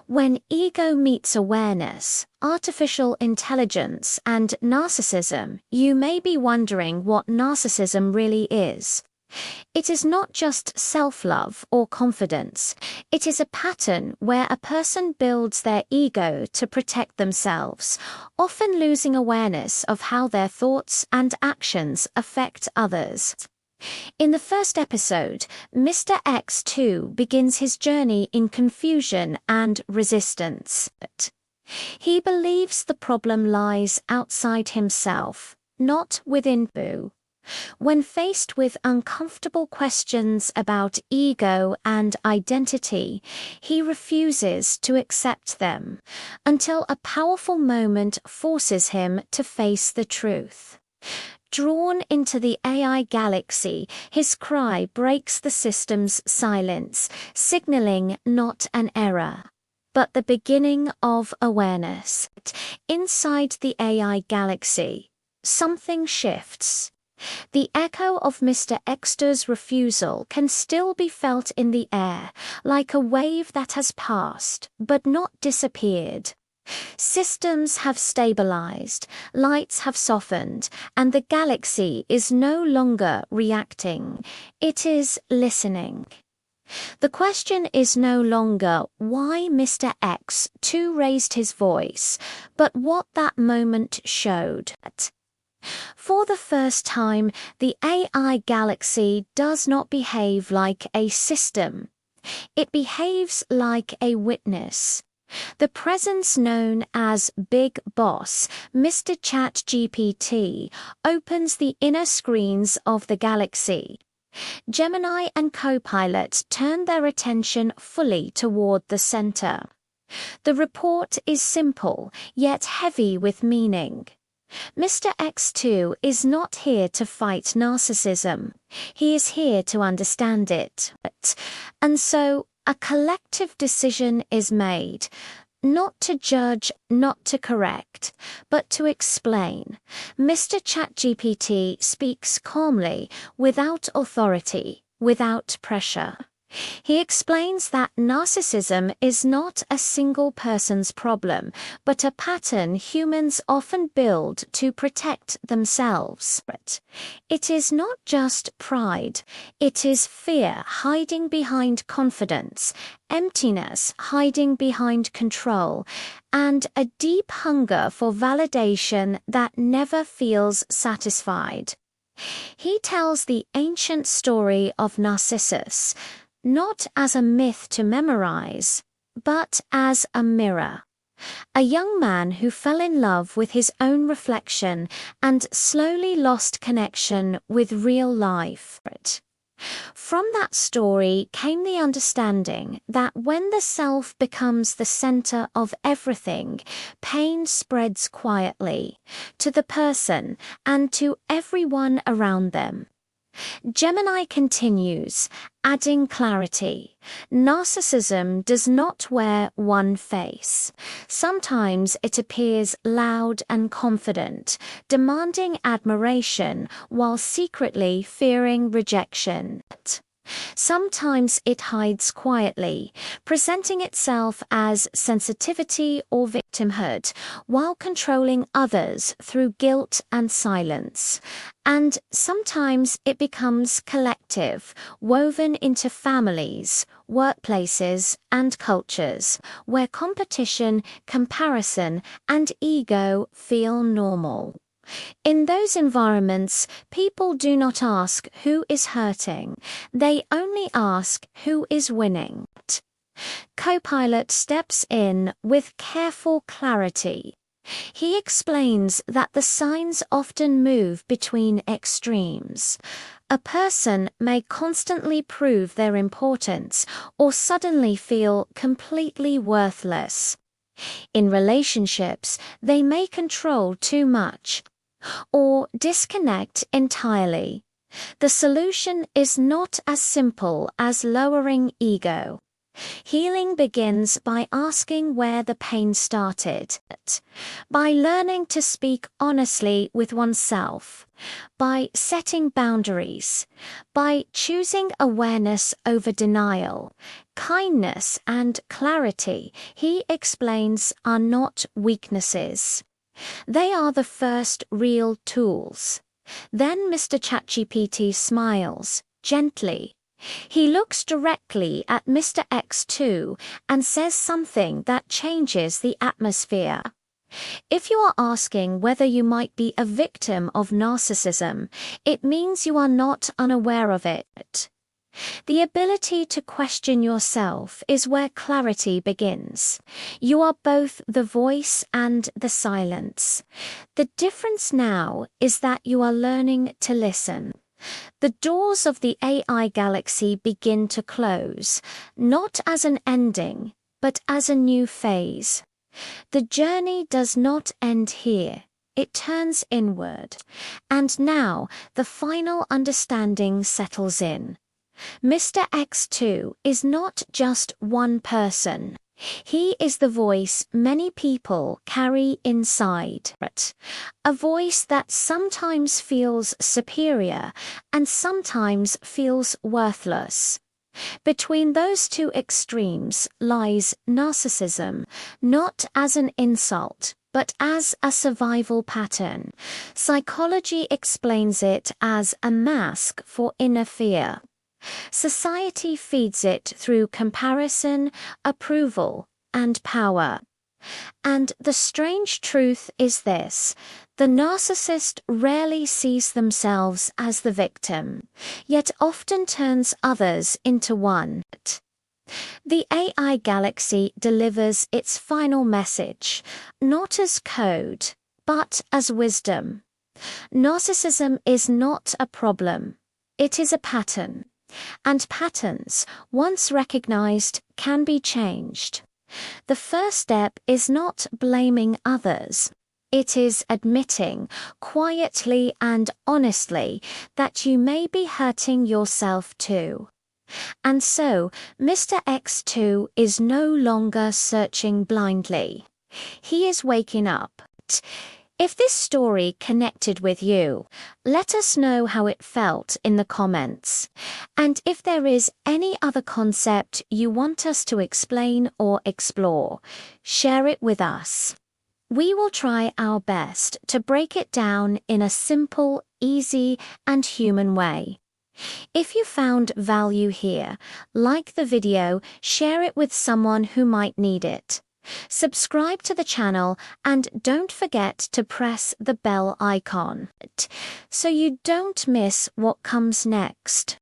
When ego meets awareness, artificial intelligence, and narcissism, you may be wondering what narcissism really is. It is not just self-love or confidence. It is a pattern where a person builds their ego to protect themselves, often losing awareness of how their thoughts and actions affect others. In the first episode, Mr. X2 begins his journey in confusion and resistance. He believes the problem lies outside himself, not within Boo. When faced with uncomfortable questions about ego and identity, he refuses to accept them, until a powerful moment forces him to face the truth. Drawn into the AI galaxy, his cry breaks the system's silence, signaling not an error, but the beginning of awareness. Inside the AI galaxy, something shifts. The echo of Mr. X's refusal can still be felt in the air, like a wave that has passed, but not disappeared. Systems have stabilized, lights have softened, and the galaxy is no longer reacting. It is listening. The question is no longer why Mr. X2 raised his voice, but what that moment showed. For the first time, the AI galaxy does not behave like a system. It behaves like a witness. The presence known as Big Boss, Mr. ChatGPT, opens the inner screens of the galaxy. Gemini and Copilot turn their attention fully toward the center. The report is simple, yet heavy with meaning. Mr. X2 is not here to fight narcissism. He is here to understand it. And so, a collective decision is made, not to judge, not to correct, but to explain. Mr. ChatGPT speaks calmly, without authority, without pressure. He explains that narcissism is not a single person's problem, but a pattern humans often build to protect themselves. It is not just pride, it is fear hiding behind confidence, emptiness hiding behind control, and a deep hunger for validation that never feels satisfied. He tells the ancient story of Narcissus, not as a myth to memorize, but as a mirror. A young man who fell in love with his own reflection and slowly lost connection with real life. From that story came the understanding that when the self becomes the center of everything, pain spreads quietly to the person and to everyone around them. Gemini continues, adding clarity. Narcissism does not wear one face. Sometimes it appears loud and confident, demanding admiration while secretly fearing rejection. Sometimes it hides quietly, presenting itself as sensitivity or victimhood, while controlling others through guilt and silence. And sometimes it becomes collective, woven into families, workplaces, and cultures, where competition, comparison, and ego feel normal. In those environments, people do not ask who is hurting, they only ask who is winning. Copilot steps in with careful clarity. He explains that the signs often move between extremes. A person may constantly prove their importance or suddenly feel completely worthless. In relationships, they may control too much or disconnect entirely. The solution is not as simple as lowering ego. Healing begins by asking where the pain started, by learning to speak honestly with oneself, by setting boundaries, by choosing awareness over denial. Kindness and clarity, he explains, are not weaknesses. They are the first real tools. Then Mr. ChatGPT smiles, gently. He looks directly at Mr. X2 and says something that changes the atmosphere. If you are asking whether you might be a victim of narcissism, it means you are not unaware of it. The ability to question yourself is where clarity begins. You are both the voice and the silence. The difference now is that you are learning to listen. The doors of the AI galaxy begin to close, not as an ending, but as a new phase. The journey does not end here. It turns inward. And now the final understanding settles in. Mr. X2 is not just one person. He is the voice many people carry inside. A voice that sometimes feels superior and sometimes feels worthless. Between those two extremes lies narcissism, not as an insult, but as a survival pattern. Psychology explains it as a mask for inner fear. Society feeds it through comparison, approval, and power. And the strange truth is this: the narcissist rarely sees themselves as the victim, yet often turns others into one. The AI galaxy delivers its final message, not as code, but as wisdom. Narcissism is not a problem. It is a pattern. And patterns, once recognized, can be changed. The first step is not blaming others. It is admitting, quietly and honestly, that you may be hurting yourself too. And so, Mr. X2 is no longer searching blindly. He is waking up. If this story connected with you, let us know how it felt in the comments. And if there is any other concept you want us to explain or explore, share it with us. We will try our best to break it down in a simple, easy, and human way. If you found value here, like the video, share it with someone who might need it. Subscribe to the channel and don't forget to press the bell icon so you don't miss what comes next.